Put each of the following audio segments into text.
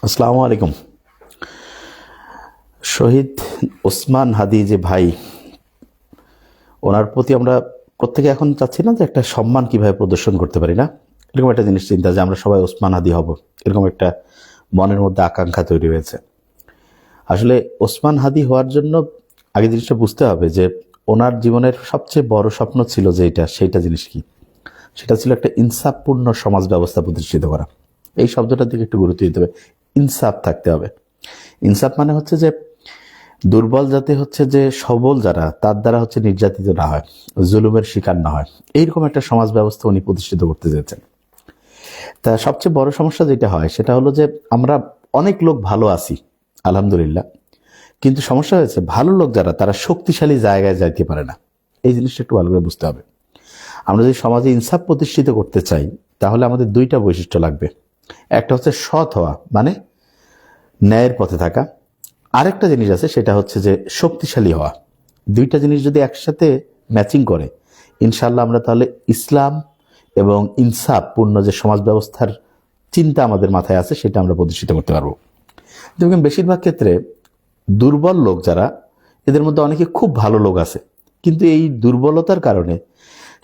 আসসালামু আলাইকুম। শহীদ ওসমান হাদি যে ভাই, ওনার প্রতি আমরা প্রত্যেকে এখন চাচ্ছি না যে একটা সম্মান কিভাবে প্রদর্শন করতে পারি, না এরকম একটা জিনিস চিন্তা যে আমরা সবাই ওসমান হাদি হব, এরকম একটা মনের মধ্যে আকাঙ্ক্ষা তৈরি হয়েছে। আসলে ওসমান হাদি হওয়ার জন্য আগে জিনিসটা বুঝতে হবে যে ওনার জীবনের সবচেয়ে বড় স্বপ্ন ছিল যে সেইটা জিনিস কি, সেটা ছিল একটা ইনসাফপূর্ণ সমাজ ব্যবস্থা প্রতিষ্ঠিত করা। এই শব্দটার দিকে একটু গুরুত্ব দিতে হবে। ইনসাফ থাকতে হবে। ইনসাফ মানে হচ্ছে যে দুর্বল যাতে হচ্ছে যে সবল যারা তার দ্বারা হচ্ছে নির্যাতিত না হয়, জুলুমের শিকার না হয়, এইরকম একটা সমাজ ব্যবস্থা উনি প্রতিষ্ঠিত করতে চেয়েছেন। তা সবচেয়ে বড় সমস্যা যেটা হয় সেটা হলো যে আমরা অনেক লোক ভালো আছি আলহামদুলিল্লাহ, কিন্তু সমস্যা হয়েছে ভালো লোক যারা তারা শক্তিশালী জায়গায় যাইতে পারে না। এই জিনিসটা একটু ভালো করে বুঝতে হবে। আমরা যদি সমাজে ইনসাফ প্রতিষ্ঠিত করতে চাই তাহলে আমাদের দুইটা বৈশিষ্ট্য লাগবে। একটা হচ্ছে সৎ হওয়া, মানে ন্যায়ের পথে থাকা। আরেকটা জিনিস আছে, সেটা হচ্ছে যে শক্তিশালী হওয়া। দুইটা জিনিস যদি একসাথে ম্যাচিং করে, ইনশাল্লাহ আমরা তাহলে ইসলাম এবং ইনসাফ পূর্ণ যে সমাজ ব্যবস্থার চিন্তা আমাদের মাথায় আছে সেটা আমরা প্রতিষ্ঠিত করতে পারবো। দেখবেন বেশিরভাগ ক্ষেত্রে দুর্বল লোক যারা, এদের মধ্যে অনেকে খুব ভালো লোক আছে, কিন্তু এই দুর্বলতার কারণে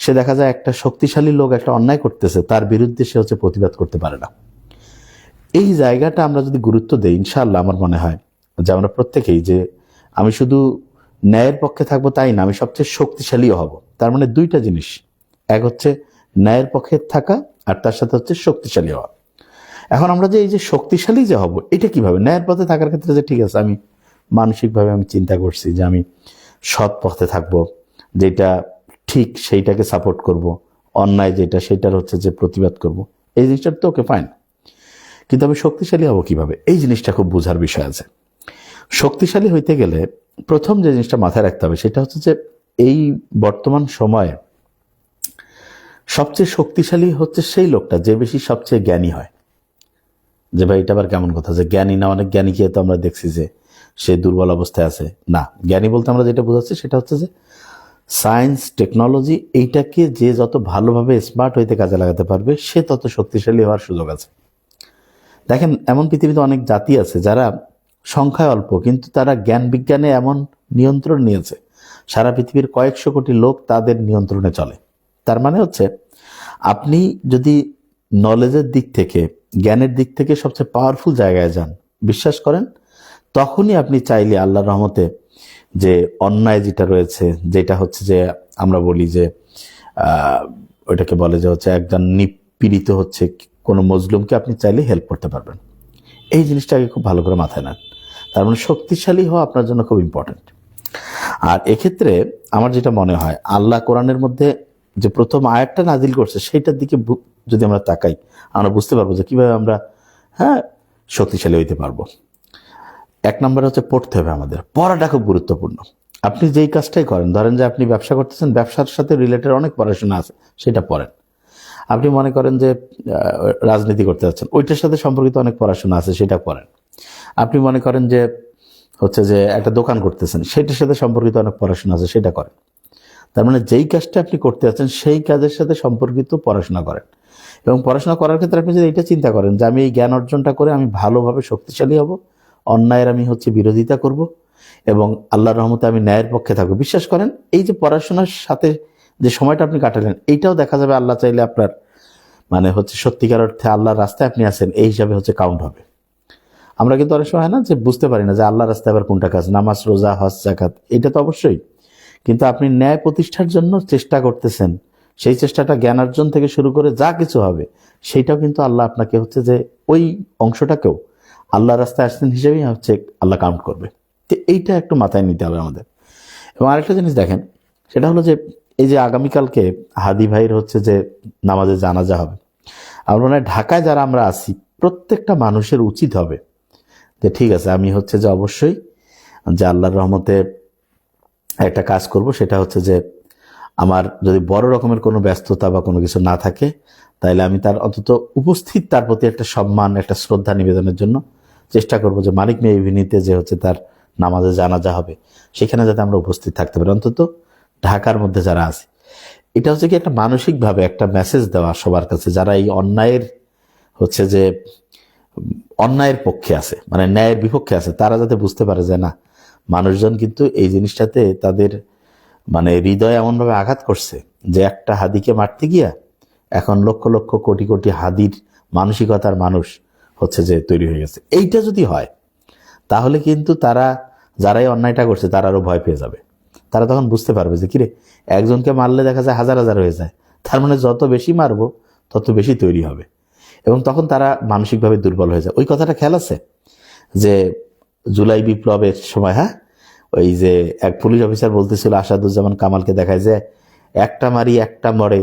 সে দেখা যায় একটা শক্তিশালী লোক একটা অন্যায় করতেছে, তার বিরুদ্ধে সে হচ্ছে প্রতিবাদ করতে পারে না। এই জায়গাটা আমরা যদি গুরুত্ব দেই, ইনশাআল্লাহ আমার মনে হয় যে আমরা প্রত্যেকেই যে আমি শুধু ন্যায়ের পক্ষে থাকবো তাই না, আমি সবচেয়ে শক্তিশালীও হব। তার মানে দুইটা জিনিস, এক হচ্ছে ন্যায়ের পক্ষে থাকা আর তার সাথে হচ্ছে শক্তিশালী হওয়া। এখন আমরা যে এই যে শক্তিশালী যে হব, এটা কিভাবে? ন্যায়ের পথে থাকার ক্ষেত্রে যে ঠিক আছে, আমি মানসিকভাবে আমি চিন্তা করছি যে আমি সৎ পথে থাকবো, যেটা ঠিক সেইটাকে সাপোর্ট করব, অন্যায় যেটা সেটার হচ্ছে যে প্রতিবাদ করব, এই জিনিসটা তো ওকে ফাইন। কিন্তু আমি শক্তিশালী হব কিভাবে, এই জিনিসটা খুব বোঝার বিষয় আছে। শক্তিশালী হইতে গেলে প্রথম যে জিনিসটা মাথায় রাখতে হবে সেটা হচ্ছে যে এই বর্তমান সময়ে সবচেয়ে শক্তিশালী হচ্ছে সেই লোকটা যে বেশি সবচেয়ে জ্ঞানী হয়। যে ভাই এটা আবার কেমন কথা যে জ্ঞানী না, অনেক জ্ঞানীকে তো আমরা দেখছি যে সে দুর্বল অবস্থায় আছে। না, জ্ঞানী বলতে আমরা যেটা বোঝাচ্ছি সেটা হচ্ছে যে সায়েন্স টেকনোলজি এইটাকে যে যত ভালোভাবে স্মার্ট হইতে কাজে লাগাতে পারবে সে তত শক্তিশালী হওয়ার সুযোগ আছে। দেখেন, এমন পৃথিবীতে অনেক জাতি আছে যারা সংখ্যায় অল্প, কিন্তু তারা জ্ঞান বিজ্ঞানে এমন নিয়ন্ত্রণ নিয়েছে, সারা পৃথিবীর কয়েকশো কোটি লোক তাদের নিয়ন্ত্রণে চলে। তার মানে হচ্ছে আপনি যদি নলেজের দিক থেকে, জ্ঞানের দিক থেকে সবচেয়ে পাওয়ারফুল জায়গায় যান, বিশ্বাস করেন, তখনই আপনি চাইলে আল্লাহর রহমতে যে অন্যায় যেটা রয়েছে, যেটা হচ্ছে যে আমরা বলি যে ওইটাকে বলে যে হচ্ছে একজন নিপীড়িত হচ্ছে কোনো মজলুমকে আপনি চাইলে হেল্প করতে পারবেন। এই জিনিসটাকে খুব ভালো করে মাথায় নেন। তার মানে শক্তিশালী হওয়া আপনার জন্য খুব ইম্পর্টেন্ট। আর এক্ষেত্রে আমার যেটা মনে হয়, আল্লাহ কোরআনের মধ্যে যে প্রথম আয়াতটা নাজিল করছে সেইটার দিকে যদি আমরা তাকাই, আমরা বুঝতে পারবো যে কিভাবে আমরা শক্তিশালী হইতে পারবো। এক নম্বরে হচ্ছে পড়তে হবে। আমাদের পড়াটা খুব গুরুত্বপূর্ণ। আপনি যেই কাজটাই করেন, ধরেন যে আপনি ব্যবসা করতেছেন, ব্যবসার সাথে রিলেটেড অনেক পড়াশোনা আছে, সেটা পড়েন। আপনি মনে করেন যে রাজনীতি করতে যাচ্ছেন, ওইটার সাথে সম্পর্কিত অনেক পড়াশোনা আছে, সেটা পড়েন। আপনি মনে করেন যে হচ্ছে যে একটা দোকান করতেছেন, সেটার সাথে সম্পর্কিত অনেক পড়াশোনা আছে, সেটা করেন। তার মানে যেই কাজটা আপনি করতে যাচ্ছেন সেই কাজের সাথে সম্পর্কিত পড়াশোনা করেন। এবং পড়াশোনা করার ক্ষেত্রে আপনি যদি এটা চিন্তা করেন যে আমি এই জ্ঞান অর্জনটা করে আমি ভালোভাবে শক্তিশালী হব, অন্যায়ের আমি হচ্ছে বিরোধিতা করব, এবং আল্লাহর রহমতে আমি ন্যায়ের পক্ষে থাকবো, বিশ্বাস করেন এই যে পড়াশোনার সাথে যে সময়টা আপনি কাটালেন, এইটাও দেখা যাবে আল্লাহ চাইলে আপনার মানে হচ্ছে সত্যিকার অর্থে আল্লাহর রাস্তায় আপনি আছেন এই হিসাবে হচ্ছে কাউন্ট হবে। আমরা কিন্তু অনেক সময় হয় না যে বুঝতে পারি না যে আল্লাহর রাস্তায় আবার কোনটা কাজ, নামাজ, রোজা, হজ, যাকাত, এটা তো অবশ্যই, কিন্তু আপনি ন্যায় প্রতিষ্ঠার জন্য চেষ্টা করতেছেন, সেই চেষ্টাটা জ্ঞান অর্জন থেকে শুরু করে যা কিছু হবে সেইটাও কিন্তু আল্লাহ আপনাকে হচ্ছে যে ওই অংশটাকেও আল্লাহ রাস্তায় আসছেন হিসেবেই হচ্ছে আল্লাহ কাউন্ট করবে। তো এইটা একটু মাথায় নিতে হবে আমাদের। এবং আরেকটা জিনিস দেখেন, সেটা হলো যে এই যে আগামীকালকে হাদি ভাইয়ের হচ্ছে যে নামাজে জানাজা হবে, আমার মনে হয় ঢাকায় যারা আমরা আছি প্রত্যেকটা মানুষের উচিত হবে যে ঠিক আছে, আমি হচ্ছে যে অবশ্যই যে আল্লাহর রহমতে একটা কাজ করব, সেটা হচ্ছে যে আমার যদি বড় রকমের কোনো ব্যস্ততা বা কোনো কিছু না থাকে, তাইলে আমি তার অন্তত উপস্থিত তার প্রতি একটা সম্মান, একটা শ্রদ্ধা নিবেদনের জন্য চেষ্টা করব যে মানিক মেয়ে ইভিনিতে যে হচ্ছে তার নামাজে জানাজা হবে সেখানে যাতে আমরা উপস্থিত থাকতে পারি, অন্তত ঢাকার মধ্যে যারা আছে। এটা হচ্ছে কি একটা মানসিকভাবে একটা মেসেজ দেওয়া সবার কাছে যারা এই অন্যায়ের হচ্ছে যে অন্যায়ের পক্ষে আছে, মানে ন্যায়ের বিপক্ষে আছে, তারা যাতে বুঝতে পারে যে না, মানুষজন কিন্তু এই জিনিসটাতে তাদের মানে হৃদয় এমনভাবে আঘাত করছে যে একটা হাদিকে মারতে গিয়া এখন লক্ষ লক্ষ কোটি কোটি হাদির মানসিকতার মানুষ হচ্ছে যে তৈরি হয়ে গেছে। এইটা যদি হয় তাহলে কিন্তু তারা, যারাই অন্যায়টা করছে, তারা আরো ভয় পেয়ে যাবে। তারা তখন বুঝতে পারবে যে কিরে, একজনকে মারলে দেখা যায় হাজার হাজার হয়ে যায়, তার মানে যত বেশি মারবো তত বেশি তৈরি হবে, এবং তখন তারা মানসিকভাবে দুর্বল হয়ে যায়। ওই কথাটা খেয়াল আছে যে জুলাই বিপ্লবের সময়, হ্যাঁ, ওই যে এক পুলিশ অফিসার বলতেছিল আসাদুজ্জামান কামালকে, দেখায় যে একটা মারি একটা মরে,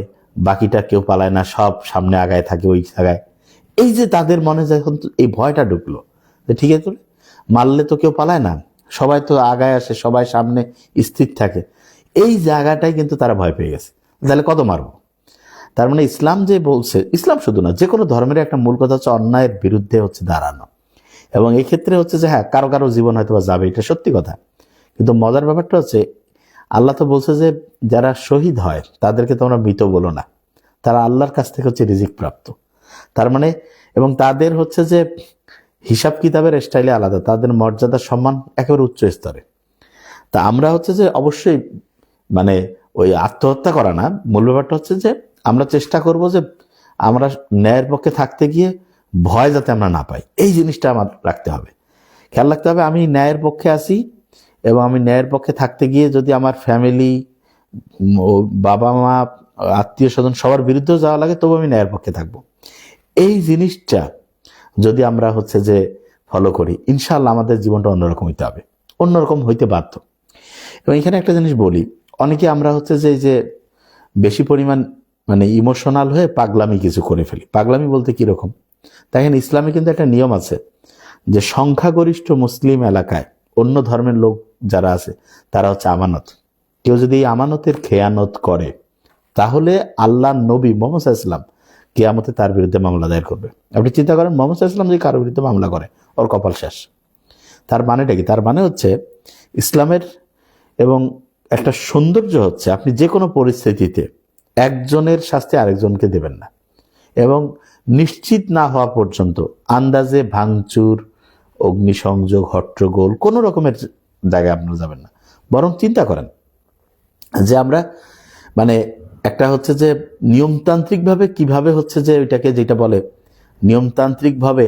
বাকিটা কেউ পালায় না, সব সামনে আগায় থাকে ওই জায়গায়। এই যে তাদের মনে যখন এই ভয়টা ঢুকলো যে ঠিক আছে, মারলে তো কেউ পালায় না, সবাই তো আগায় আসে, সবাই সামনে স্থির থাকে, এই জায়গাটাই কিন্তু তারা ভয় পেয়ে গেছে। তাহলে কত মারবো? তার মানে ইসলাম যে বলছে, ইসলাম শুধু না, যে কোনো ধর্মের একটা মূল কথা হচ্ছে অন্যায়ের বিরুদ্ধে হচ্ছে দাঁড়ানো। এবং এই ক্ষেত্রে হচ্ছে যে হ্যাঁ, কারো কারো জীবন হয়তো বা যাবে, এটা সত্যি কথা, কিন্তু মজার ব্যাপারটা হচ্ছে আল্লাহ তো বলছে যে যারা শহীদ হয় তাদেরকে তোমরা মৃত বলো না, তারা আল্লাহর কাছ থেকে হচ্ছে রিজিক প্রাপ্ত। তার মানে, এবং তাদের হচ্ছে যে হিসাব কিতাবের স্টাইলে আলাদা, তাদের মর্যাদা সম্মান একেবারে উচ্চ স্তরে। তা আমরা হচ্ছে যে অবশ্যই মানে ওই আত্মহত্যা করা না, মূল ব্যাপারটা হচ্ছে যে আমরা চেষ্টা করব যে আমরা ন্যায়ের পক্ষে থাকতে গিয়ে ভয় যাতে আমরা না পাই, এই জিনিসটা আমার রাখতে হবে, খেয়াল রাখতে হবে। আমি ন্যায়ের পক্ষে আছি এবং আমি ন্যায়ের পক্ষে থাকতে গিয়ে যদি আমার ফ্যামিলি, বাবা মা, আত্মীয় স্বজন সবার বিরুদ্ধেও যাওয়া লাগে, তবু আমি ন্যায়ের পক্ষে থাকবো। এই জিনিসটা যদি আমরা হচ্ছে যে ফলো করি, ইনশাআল্লাহ আমাদের জীবনটা অন্যরকম হইতে হবে, অন্যরকম হইতে বাধ্য। এবং এখানে একটা জিনিস বলি, অনেকে আমরা হচ্ছে যে যে বেশি পরিমাণ মানে ইমোশনাল হয়ে পাগলামি কিছু করে ফেলি। পাগলামি বলতে কিরকম? দেখেন, ইসলামে কিন্তু একটা নিয়ম আছে যে সংখ্যাগরিষ্ঠ মুসলিম এলাকায় অন্য ধর্মের লোক যারা আছে তারা হচ্ছে আমানত। কেউ যদি এই আমানতের খেয়ানত করে তাহলে আল্লাহ নবী মুহাম্মদ সাল্লাল্লাহু আলাইহি ওয়াসাল্লাম কিয়ামতে তার বিরুদ্ধে মামলা দায়ের করবে। আপনি চিন্তা করেন, মুহাম্মদ সাল্লাল্লাহু আলাইহি ওয়াসাল্লাম যদি কারোর বিরুদ্ধে মামলা করে, ওর কপাল শেষ। তার মানেটা কি? তার মানে হচ্ছে ইসলামের এবং একটা সৌন্দর্য হচ্ছে আপনি যে কোনো পরিস্থিতিতে একজনের শাস্তি আরেকজনকে দেবেন না, এবং নিশ্চিত না হওয়া পর্যন্ত আন্দাজে ভাঙচুর, অগ্নিসংযোগ, হট্টগোল কোনো রকমের জায়গায় আপনারা যাবেন না। বরং চিন্তা করেন যে আমরা মানে একটা হচ্ছে যে নিয়মতান্ত্রিকভাবে কিভাবে হচ্ছে যে ওইটাকে, যেটা বলে নিয়মতান্ত্রিকভাবে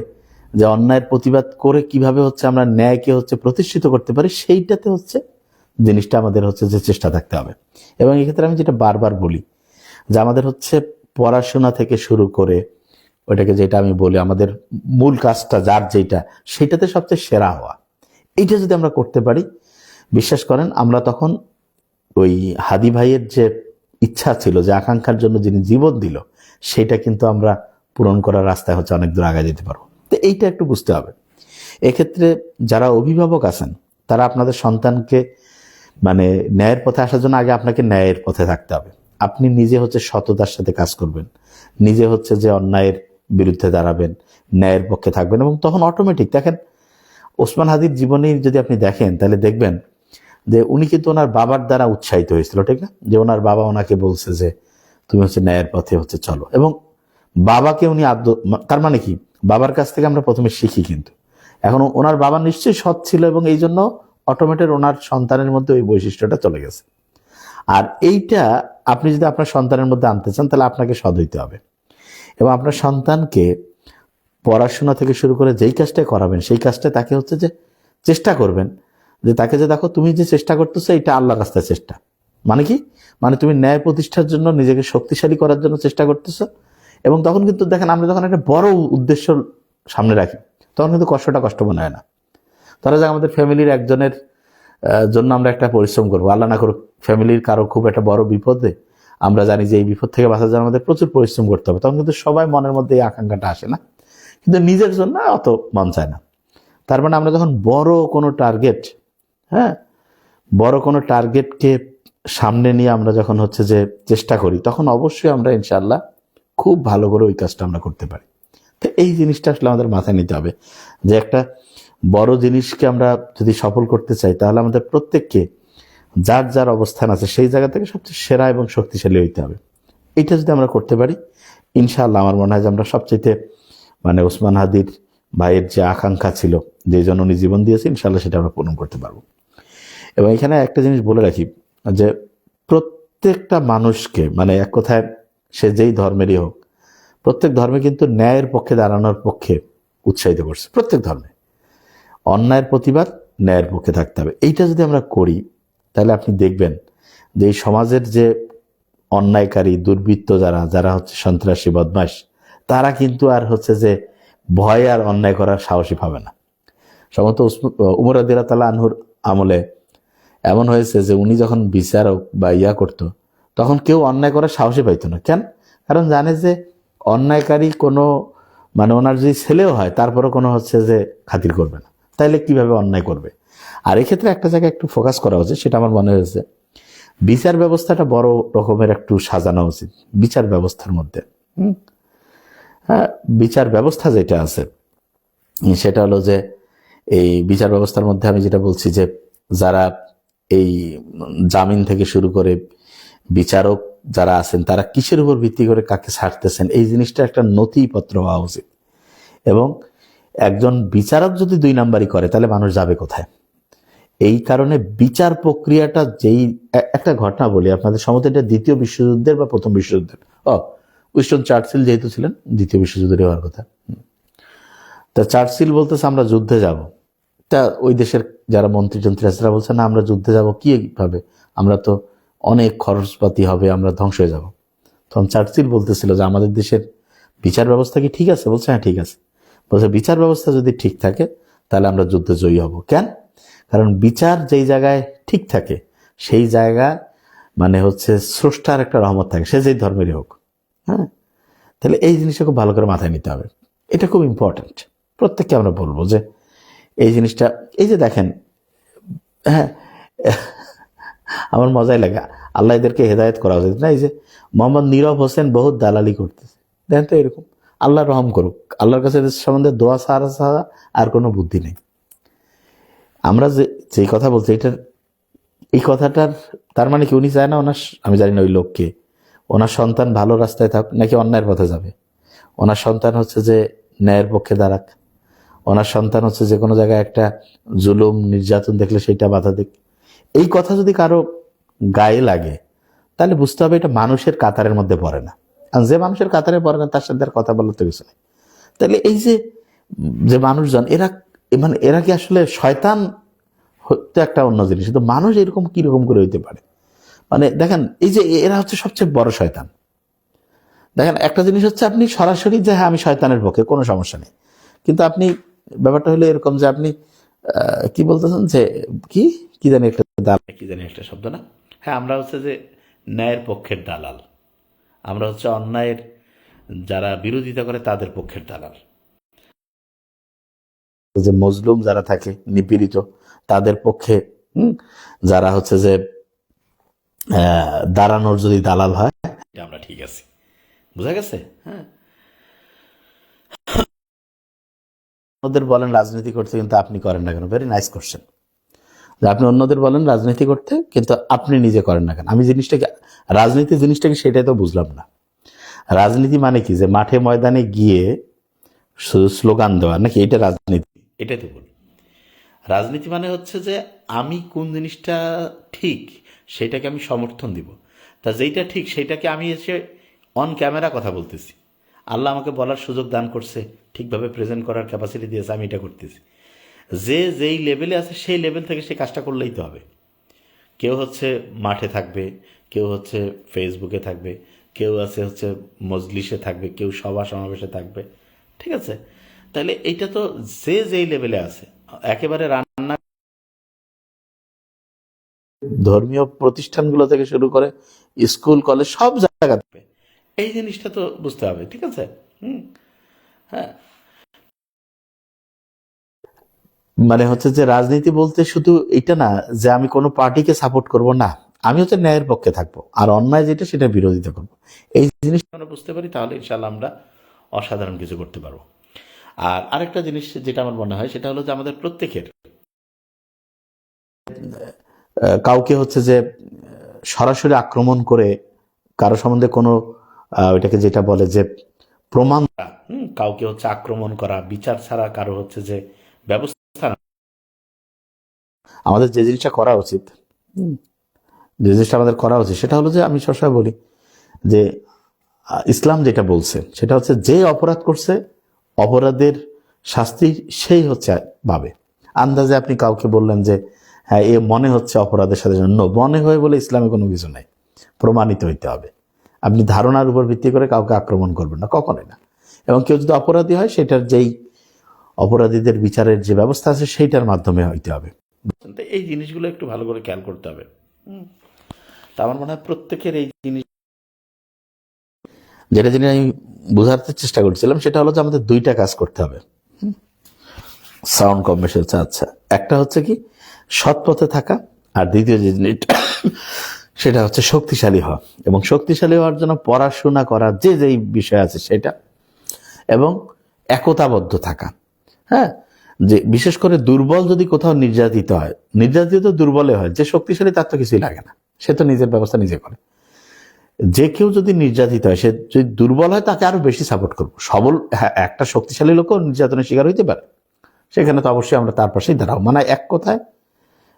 যে অন্যায়ের প্রতিবাদ করে কিভাবে হচ্ছে আমরা ন্যায়কে হচ্ছে প্রতিষ্ঠিত করতে পারি, সেইটাতে হচ্ছে জিনিসটা আমাদের হচ্ছে যে চেষ্টা থাকতে হবে। এবং এক্ষেত্রে আমি যেটা বারবার বলি যে আমাদের হচ্ছে পড়াশোনা থেকে শুরু করে ওইটাকে, যেটা আমি বলি আমাদের মূল কাজটা যার যেটা, সেইটাতে সবচেয়ে সেরা হওয়া, এইটা যদি আমরা করতে পারি, বিশ্বাস করেন আমরা তখন ওই হাদি ভাইয়ের যে ইচ্ছা ছিল, যে আকাঙ্ক্ষার জন্য যিনি জীবন দিল, সেটা কিন্তু আমরা পূরণ করার রাস্তায় হচ্ছে অনেক দূর আগায় যেতে পারবো। তো এইটা একটু বুঝতে হবে। এক্ষেত্রে যারা অভিভাবক আছেন তারা আপনাদের সন্তানকে মানে ন্যায়ের পথে আসার জন্য আগে আপনাকে ন্যায়ের পথে থাকতে হবে। আপনি নিজে হচ্ছে সততার সাথে কাজ করবেন, নিজে হচ্ছে যে অন্যায়ের বিরুদ্ধে দাঁড়াবেন, ন্যায়ের পক্ষে থাকবেন, এবং তখন অটোমেটিক দেখেন ওসমান হাদির জীবনী যদি আপনি দেখেন তাহলে দেখবেন যে উনি কিন্তু ওনার বাবার দ্বারা উৎসাহিত হয়েছিল, ঠিক না? যে ওনার বাবা ওনাকে বলছে যে তুমি হচ্ছে ন্যায়ের পথে হচ্ছে চলো, এবং বাবাকে উনি তার মানে কি, বাবার কাছ থেকে আমরা প্রথমে শিখি, কিন্তু এখন ওনার বাবা নিশ্চয়ই সৎ ছিল, এবং এই জন্য অটোমেটিক ওনার সন্তানের মধ্যে ওই বৈশিষ্ট্যটা চলে গেছে। আর এইটা আপনি যদি আপনার সন্তানের মধ্যে আনতে চান তাহলে আপনাকে সৎ হইতে হবে, এবং আপনার সন্তানকে পড়াশোনা থেকে শুরু করে যেই কাজটাই করাবেন সেই কাজটা তাকে হচ্ছে যে চেষ্টা করবেন যে তাকে যে দেখো তুমি যে চেষ্টা করতেছো এটা আল্লাহর রাস্তায় চেষ্টা। মানে কি? মানে তুমি ন্যায় প্রতিষ্ঠার জন্য, নিজেকে শক্তিশালী করার জন্য চেষ্টা করতেছো। এবং তখন কিন্তু দেখেন আমরা যখন একটা বড় উদ্দেশ্য সামনে রাখি তখন কিন্তু কষ্টটা কষ্ট মনে হয় না। ধরা যাক আমাদের ফ্যামিলির একজনের জন্য আমরা একটা পরিশ্রম করবো, আল্লাহ না করুক ফ্যামিলির কারো খুব একটা বড় বিপদে, আমরা জানি যে এই বিপদ থেকে বাঁচার জন্য আমাদের প্রচুর পরিশ্রম করতে হবে, তখন কিন্তু সবাই মনের মধ্যে এই আকাঙ্ক্ষাটা আসে না, কিন্তু নিজের জন্য অত মন চায় না। তার মানে আমরা যখন বড় কোনো টার্গেট, হ্যাঁ, বড় কোনো টার্গেটকে সামনে নিয়ে আমরা যখন হচ্ছে যে চেষ্টা করি, তখন অবশ্যই আমরা ইনশাআল্লাহ খুব ভালো করে ওই কাজটা আমরা করতে পারি। তো এই জিনিসটা আসলে আমাদের মাথায় নিতে হবে যে একটা বড় জিনিসকে আমরা যদি সফল করতে চাই তাহলে আমাদের প্রত্যেককে যার যার অবস্থান আছে সেই জায়গা থেকে সবচেয়ে সেরা এবং শক্তিশালী হইতে হবে। এটা যদি আমরা করতে পারি ইনশাআল্লাহ আমার মনে হয় যে আমরা সবচেয়ে মানে ওসমান হাদির ভাইয়ের যে আকাঙ্ক্ষা ছিল, যে জন্য উনি জীবন দিয়েছে, ইনশাল্লাহ সেটা আমরা পূরণ করতে পারবো। এবং এখানে একটা জিনিস বলে রাখি যে প্রত্যেকটা মানুষকে, মানে এক কথায় সে যেই ধর্মেরই হোক, প্রত্যেক ধর্মে কিন্তু ন্যায়ের পক্ষে দাঁড়ানোর পক্ষে উৎসাহিত করছে। প্রত্যেক ধর্মে অন্যায়ের প্রতিবাদ, ন্যায়ের পক্ষে থাকতে হবে। এইটা যদি আমরা করি, তাহলে আপনি দেখবেন যে এই সমাজের যে অন্যায়কারী দুর্বৃত্ত যারা হচ্ছে সন্ত্রাসী বদমাশ, তারা কিন্তু আর হচ্ছে যে ভয় আর অন্যায় করার সাহসী পাবে না। সম্ভবত উমর রাদিয়াল্লাহু তাআলা আনহুর আমলে এমন হয়েছে যে উনি যখন বিচারক বা করতো, তখন কেউ অন্যায় করার সাহসী পাইতো না। কেন? কারণ জানে যে অন্যায়কারী কোনো, মানে ওনার যদি ছেলেও হয় তারপরে কোনো হচ্ছে যে খাতির করবে না, তাইলে কিভাবে অন্যায় করবে। আর এক্ষেত্রে একটা জায়গায় একটু ফোকাস করা উচিত, সেটা আমার মনে হয়েছে, বিচার ব্যবস্থাটা বড় রকমের একটু সাজানো উচিত বিচার ব্যবস্থার মধ্যে। হ্যাঁ, বিচার ব্যবস্থা যেটা আছে সেটা হলো যে এই বিচার ব্যবস্থার মধ্যে আমি যেটা বলছি যে যারা এই জামিন থেকে শুরু করে বিচারক যারা আছেন, তারা কিসের উপর ভিত্তি করে কাকে ছাড়তেছেন, এই জিনিসটা একটা নথিপত্র হওয়া উচিত। এবং একজন বিচারক যদি 2 নাম্বারই করে, তাহলে মানুষ যাবে কোথায়? এই কারণে বিচার প্রক্রিয়াটা একটা ঘটনা বলি আপনাদের সম্বন্ধে, এটা দ্বিতীয় বিশ্বযুদ্ধের বা প্রথম বিশ্বযুদ্ধের, উইনস্টন চার্চিল যেহেতু ছিলেন, দ্বিতীয় বিশ্বযুদ্ধের হওয়ার কথা। তা চার্চিল বলতেছে আমরা যুদ্ধে যাব। তা ওই দেশের যারা মন্ত্রী আছে তারা বলছে না, আমরা যুদ্ধে যাব কিভাবে, আমরা তো অনেক খরচপাতি হবে, আমরা ধ্বংস হয়ে যাব। তখন চার্চিল বলতেছিল যে আমাদের দেশের বিচার ব্যবস্থা কি ঠিক আছে? বলছে হ্যাঁ ঠিক আছে। বলছে বিচার ব্যবস্থা যদি ঠিক থাকে তাহলে আমরা যুদ্ধে জয়ী হব। কেন? কারণ বিচার যেই জায়গায় ঠিক থাকে সেই জায়গা মানে হচ্ছে স্রষ্টার একটা রহমত থাকে, সে যেই ধর্মেরই হোক। হ্যাঁ, তাহলে এই জিনিসটা খুব ভালো করে মাথায় নিতে হবে। এটা খুব ইম্পর্টেন্ট। প্রত্যেককে আমরা বলবো যে এই জিনিসটা, এই যে দেখেন, হ্যাঁ, আমার মজাই লাগে, আল্লাহ এদেরকে হেদায়েত করা উচিত না। এই যে মোহাম্মদ নীরব হোসেন বহুত দালালি করতেছে, দেখেন তো, এরকম আল্লাহ রহম করুক। আল্লাহর কাছে এদের সম্বন্ধে দোয়া ছাড়া আর কোনো বুদ্ধি নেই। আমরা যেই কথা বলছি, এই কথাটার তার মানে কি উনি চায় না ওনার, আমি জানি না ওই লোককে, ওনার সন্তান ভালো রাস্তায় থাক নাকি অন্যায়ের পথে যাবে? ওনার সন্তান হচ্ছে যে ন্যায়ের পক্ষে দাঁড়াক, ওনার সন্তান হচ্ছে যে কোনো জায়গায় একটা জুলুম নির্যাতন দেখলে সেইটা বাধা দিক। এই কথা যদি কারো গায়ে লাগে, তাহলে বুঝতে হবে এটা মানুষের কাতারের মধ্যে পড়ে না। আর যে মানুষের কাতারে পড়ে না তার সাথে আর কথা বলার তো কিছু নেই। তাহলে এই যে মানুষজন, এরা কি আসলে শয়তান হতে একটা অন্য জিনিস, কিন্তু মানুষ এরকম কিরকম করে হইতে পারে? মানে দেখেন, এই যে এরা হচ্ছে সবচেয়ে বড় শয়তান। দেখেন, একটা জিনিস হচ্ছে আপনি সরাসরি যে হ্যাঁ আমি শয়তানের পক্ষে, কোনো সমস্যা নেই, কিন্তু আপনি ব্যাপারটা হলো এরকম যে আপনি কি বলতেছেন যে কি জানি একটা দালাল, কি জানি একটা শব্দ না, হ্যাঁ আমরা হচ্ছে যে ন্যায়ের পক্ষের দালাল, আমরা হচ্ছে অন্যায়ের যারা বিরোধিতা করে তাদের পক্ষের দালাল। যে মজলুম যারা থাকে, নিপীড়িত, তাদের পক্ষে যারা হচ্ছে যে দাঁড়ানোর যদি দালাল হয়, আমরা ঠিক আছি। বুঝা গেছে? হ্যাঁ, ওদের বলেন রাজনীতি করতে, কিন্তু আপনি করেন না কেন? Very nice question. আপনি অন্যদের বলেন রাজনীতি করতে, কিন্তু আপনি নিজে করেন না কেন? আমি রাজনীতি জিনিসটাকে সেটাই তো বুঝলাম না। রাজনীতি মানে কি, যে মাঠে ময়দানে গিয়ে শুধু স্লোগান দেওয়া নাকি? এটা রাজনীতি? এটাই তো বলি। রাজনীতি মানে হচ্ছে যে আমি কোন জিনিসটা ঠিক সেটাকে আমি সমর্থন দিব। তা যেইটা ঠিক সেটাকে আমি এসে অন ক্যামেরা কথা বলতেছি, আল্লাহ আমাকে বলার সুযোগ দান করছে, ঠিকভাবে প্রেজেন্ট করার ক্যাপাসিটি দিয়েছে, আমি এটা করতেছি। যেই লেভেলে আছে সেই লেভেল থেকে সে কাজটা করলেই তো হবে। কেউ হচ্ছে মাঠে থাকবে, কেউ হচ্ছে ফেসবুকে থাকবে, কেউ হচ্ছে মজলিসে থাকবে, কেউ সভা সমাবেশে থাকবে, ঠিক আছে? তাহলে এইটা তো যেই লেভেলে আছে, একেবারে রান্না ধর্মীয় প্রতিষ্ঠানগুলো থেকে শুরু করে স্কুল কলেজ সব জায়গাতে এই জিনিসটা তো বুঝতে হবে, ঠিক আছে? হ্যাঁ, মানে হচ্ছে যে রাজনীতি বলতে শুধু এটা না যে আমি কোনো পার্টিকে সাপোর্ট করব, না, আমি হচ্ছে ন্যায়ের পক্ষে থাকবো, আর অন্যায় যেটা সেটা বিরোধিতা করব। এই জিনিসটা আমরা বুঝতে পারি, তাহলে ইনশাল্লাহ আমরা অসাধারণ কিছু করতে পারবো। আর আরেকটা জিনিস যেটা আমার মনে হয় সেটা হলো যে আমাদের প্রত্যেকের কাউকে হচ্ছে যে সরাসরি আক্রমণ করে কারো সম্বন্ধে কোনো ওইটাকে যেটা বলে যে প্রমাণ কাউকে হচ্ছে আক্রমণ করা, বিচার ছাড়া কারো হচ্ছে যে ব্যবস্থা না। আমাদের যে জিনিসটা করা উচিত, যে জিনিসটা আমাদের করা উচিত সেটা হলো যে, আমি সবসময় বলি যে ইসলাম যেটা বলছে সেটা হচ্ছে, যে অপরাধ করছে অপরাধের শাস্তি সেই হচ্ছে পাবে। আন্দাজে আপনি কাউকে বললেন যে হ্যাঁ এ মনে হচ্ছে অপরাধের সাথে জন্য, মনে হয় বলে ইসলামে কোনো কিছু নাই, প্রমাণিত হইতে হবে। আপনি ধারণার উপর ভিত্তি করে কাউকে আক্রমণ করবেন না, কখনোই না। এবং কেউ যদি অপরাধী হয় সেটার যেই অপরাধীদের বিচারের যে ব্যবস্থা আছে সেইটার মাধ্যমে হইতে হবে। এই জিনিসগুলো একটু ভালো করে খেয়াল করতে হবে। তা আমার মনে হয় প্রত্যেকের এই জিনিস, যেটা জিনিস আমি বোঝাতে চেষ্টা করছিলাম সেটা হলো যে আমাদের দুইটা কাজ করতে হবে। সাউন্ড কম বেশি হচ্ছে, আচ্ছা। একটা হচ্ছে কি সৎ পথে থাকা, আর দ্বিতীয় যে জিনিসটা সেটা হচ্ছে শক্তিশালী হওয়া। এবং শক্তিশালী হওয়ার জন্য পড়াশোনা করার যে যেই বিষয় আছে সেটা, এবং একতাবদ্ধ থাকা। হ্যাঁ, যে বিশেষ করে দুর্বল যদি কোথাও নির্যাতিত হয়, নির্যাতিত তো দুর্বলে হয়, যে শক্তিশালী তার তো কিছুই লাগে না, সে তো নিজের ব্যবস্থা নিজে করে। যে কেউ যদি নির্যাতিত হয়, সে যদি দুর্বল হয় তাকে আরো বেশি সাপোর্ট করবো। সবল, হ্যাঁ, একটা শক্তিশালী লোকও নির্যাতনের শিকার হইতে পারে, সেখানে তো অবশ্যই আমরা তার পাশেই দাঁড়াবো। মানে এক কথায়,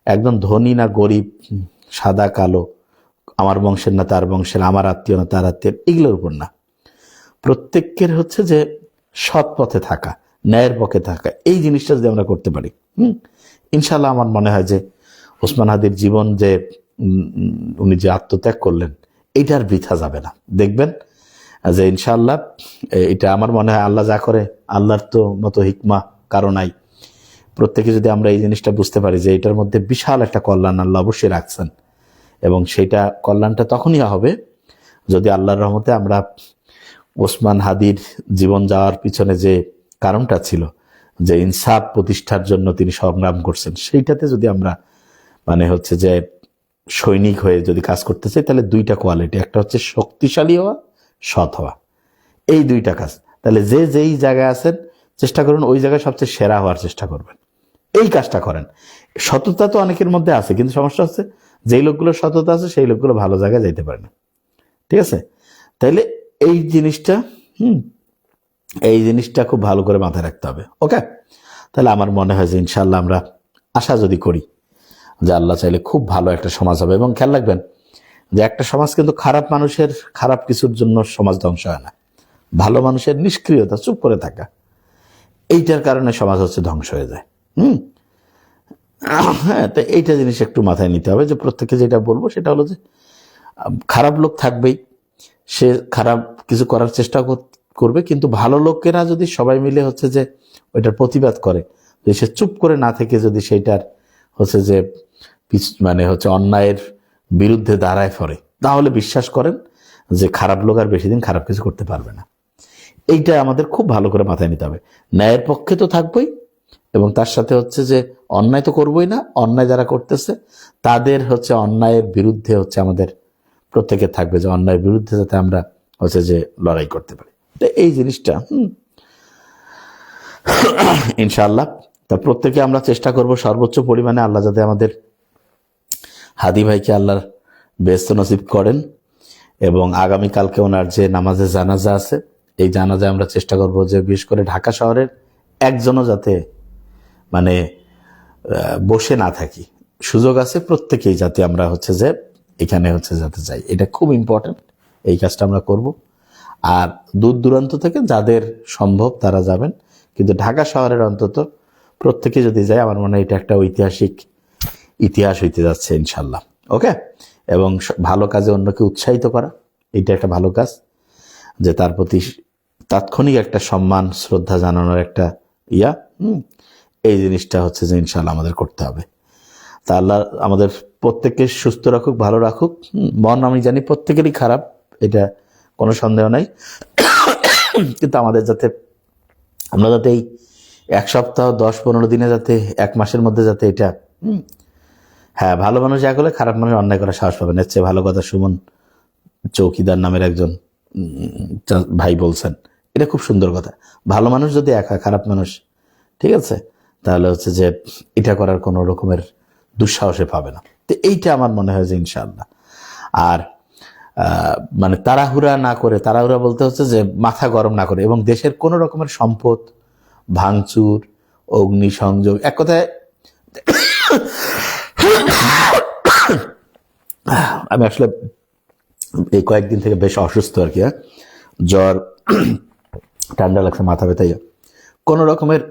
একদম ধনী না গরিব, সাদা কালো, আমার বংশের না তার বংশের, আমার আত্মীয় না তার আত্মীয়, এগুলোর উপর না। প্রত্যেকের হচ্ছে যে সৎ পথে থাকা, ন্যায়ের পক্ষে থাকা, এই জিনিসটা যদি আমরা করতে পারি, ইনশাল্লাহ আমার মনে হয় যে ওসমান হাদির জীবন যে উনি যে আত্মত্যাগ করলেন, এইটার বৃথা যাবে না। দেখবেন যে ইনশাল্লাহ এটা আমার মনে হয় আল্লাহ যা করে, আল্লাহর তো মতো হিকমা কারো নাই। প্রত্যেকে যদি আমরা এই জিনিসটা বুঝতে পারি যে এটার মধ্যে বিশাল একটা কল্যাণ আল্লাহ অবশ্যই রাখছেন, এবং সেইটা কল্যাণটা তখনই হবে যদি আল্লাহর রহমতে আমরা ওসমান হাদির জীবন যাওয়ার পিছনে যে কারণটা ছিল, যে ইনসাফ প্রতিষ্ঠার জন্য তিনি সংগ্রাম করছেন, সেইটাতে যদি আমরা মানে হচ্ছে যে সৈনিক হয়ে যদি কাজ করতে চাই, তাহলে দুইটা কোয়ালিটি, একটা হচ্ছে শক্তিশালী হওয়া, সৎ হওয়া, এই দুইটা কাজ। তাহলে যে যেই জায়গায় আছেন চেষ্টা করুন ওই জায়গায় সবচেয়ে সেরা হওয়ার চেষ্টা করবেন, এই কাজটা করেন। সততা তো অনেকের মধ্যে আছে, কিন্তু সমস্যা হচ্ছে যেই লোকগুলো সততা আছে সেই লোকগুলো ভালো জায়গায় যাইতে পারে না। ঠিক আছে, তাইলে এই জিনিসটা এই জিনিসটা খুব ভালো করে মাথায় রাখতে হবে। ওকে, তাহলে আমার মনে হয় যে ইনশাল্লাহ আমরা আশা যদি করি যে আল্লাহ চাইলে খুব ভালো একটা সমাজ হবে। এবং খেয়াল রাখবেন যে একটা সমাজ কিন্তু খারাপ মানুষের খারাপ কিছুর জন্য সমাজ ধ্বংস হয় না, ভালো মানুষের নিষ্ক্রিয়তা, চুপ করে থাকা, এইটার কারণে সমাজ হচ্ছে ধ্বংস হয়ে যায়। হ্যাঁ, তো এইটা জিনিস একটু মাথায় নিতে হবে যে প্রত্যেকে যেটা বলবো সেটা হলো যে খারাপ লোক থাকবেই, সে খারাপ কিছু করার চেষ্টা করবে, কিন্তু ভালো লোকেরা যদি সবাই মিলে হচ্ছে যে ওইটার প্রতিবাদ করে, যে সে চুপ করে না থেকে যদি সেইটার হচ্ছে যে মানে হচ্ছে অন্যায়ের বিরুদ্ধে দাঁড়ায় পড়ে, তাহলে বিশ্বাস করেন যে খারাপ লোক আর বেশি দিন খারাপ কিছু করতে পারবে না। এইটা আমাদের খুব ভালো করে মাথায় নিতে হবে। ন্যায়ের পক্ষে তো থাকবোই, এবং তার সাথে হচ্ছে যে অন্যায় তো করবোই না, অন্যায় যারা করতেছে তাদের হচ্ছে অন্যায়ের বিরুদ্ধে হচ্ছে আমাদের প্রত্যেকে থাকবে, যে অন্যায়ের বিরুদ্ধে যাতে আমরা হচ্ছে যে লড়াই করতে পারি। তো এই জিনিসটা ইনশাআল্লাহ, তা প্রত্যেকে আমরা চেষ্টা করব সর্বোচ্চ পরিমাণে আল্লাহ যাতে আমাদের হাদি ভাইকে আল্লাহর বেহেশত নসিব করেন। এবং আগামীকালকে ওনার যে নামাজে জানাজা আছে, এই জানাজায় আমরা চেষ্টা করব যে বিশেষ করে ঢাকা শহরের একজনও যাতে মানে বসে না থাকি, সুযোগ আছে প্রত্যেকেই যাতে আমরা হচ্ছে যে এখানে হচ্ছে যাতে যাই, এটা খুব ইম্পর্টেন্ট। এই কাজটা আমরা করব। আর দূর দূরান্ত থেকে যাদের সম্ভব তারা যাবেন, কিন্তু ঢাকা শহরের অন্তত প্রত্যেকে যদি যায়, আমার মনে হয় এটা একটা ঐতিহাসিক ইতিহাস হইতে যাচ্ছে ইনশাল্লাহ। ওকে, এবং ভালো কাজে অন্যকে উৎসাহিত করা, এটা একটা ভালো কাজ, যে তার প্রতি তাৎক্ষণিক একটা সম্মান শ্রদ্ধা জানানোর একটা এই জিনিসটা হচ্ছে যে ইনশাল্লাহ আমাদের করতে হবে। তা আল্লাহ আমাদের প্রত্যেককে সুস্থ রাখুক, ভালো রাখুক। মন আমি জানি প্রত্যেকেরই খারাপ, এটা কোনো সন্দেহ নাই, কিন্তু আমাদের যাতে আমরা যাতে এই 1 সপ্তাহ 10-15 দিনে যাতে 1 মাসের মধ্যে যাতে এটা হ্যাঁ, ভালো মানুষ যা করলে খারাপ মানুষ অন্যায় করার সাহস পাবেন। এর চেয়ে ভালো কথা সুমন চৌকিদার নামের একজন ভাই বলছেন, এটা খুব সুন্দর কথা। ভালো মানুষ যদি একা, খারাপ মানুষ, ঠিক আছে, তাহলে হচ্ছে যে এটা করার কোনো রকমের দুঃসাহসে পাবে না। তো এইটা আমার মনে হয় যে ইনশাআল্লাহ। আর মানে তাড়াহুড়া না করে, তাড়াহুড়া বলতে হচ্ছে যে মাথা গরম না করে, এবং দেশের কোনো রকমের সম্পদ ভাঙচুর, অগ্নিসংযোগ, এক কথায় আমি আসলে এই কয়েকদিন থেকে বেশ অসুস্থ আর কি, জ্বর, ঠান্ডা লাগছে, মাথা ব্যথা, কোনো রকমের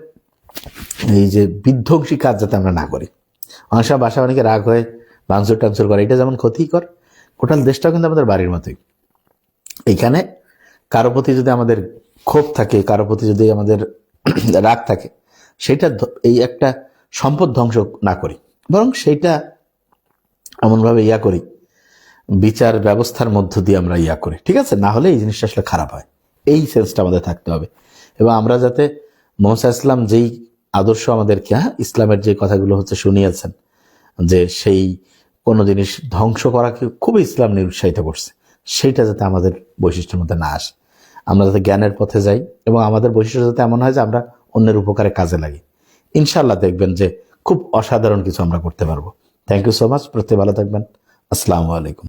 এই যে বিধ্বংসী কাজ যাতে আমরা না করি। অনেক সময় বাসা অনেকে রাগ হয়ে ভাঙচুর টাংচুর করে, এটা যেমন ক্ষতিকর, টোটাল দেশটাও কিন্তু আমাদের বাড়ির মতোই। এইখানে কারো প্রতি যদি আমাদের ক্ষোভ থাকে, কারো প্রতি যদি আমাদের রাগ থাকে, সেটা এই একটা সম্পদ ধ্বংস না করি, বরং সেইটা এমনভাবে করি, বিচার ব্যবস্থার মধ্য দিয়ে আমরা করি, ঠিক আছে? না হলে এই জিনিসটা আসলে খারাপ হয়, এই সেন্সটা আমাদের থাকতে হবে। এবং আমরা যাতে মোহাম্মদ ইসলাম যেই আদর্শ আমাদেরকে, ইসলামের যে কথাগুলো হচ্ছে শুনিয়েছেন, যে সেই কোনো জিনিস ধ্বংস করাকে খুবই ইসলাম নিরুৎসাহিত করছে, সেইটা যাতে আমাদের বৈশিষ্ট্যের মধ্যে না আসে। আমরা যাতে জ্ঞানের পথে যাই, এবং আমাদের বৈশিষ্ট্য যাতে এমন হয় যে আমরা অন্যের উপকারে কাজে লাগি। ইনশাআল্লাহ দেখবেন যে খুব অসাধারণ কিছু আমরা করতে পারবো। Thank you so much. প্রত্যেকে ভালো থাকবেন। আসসালামু আলাইকুম।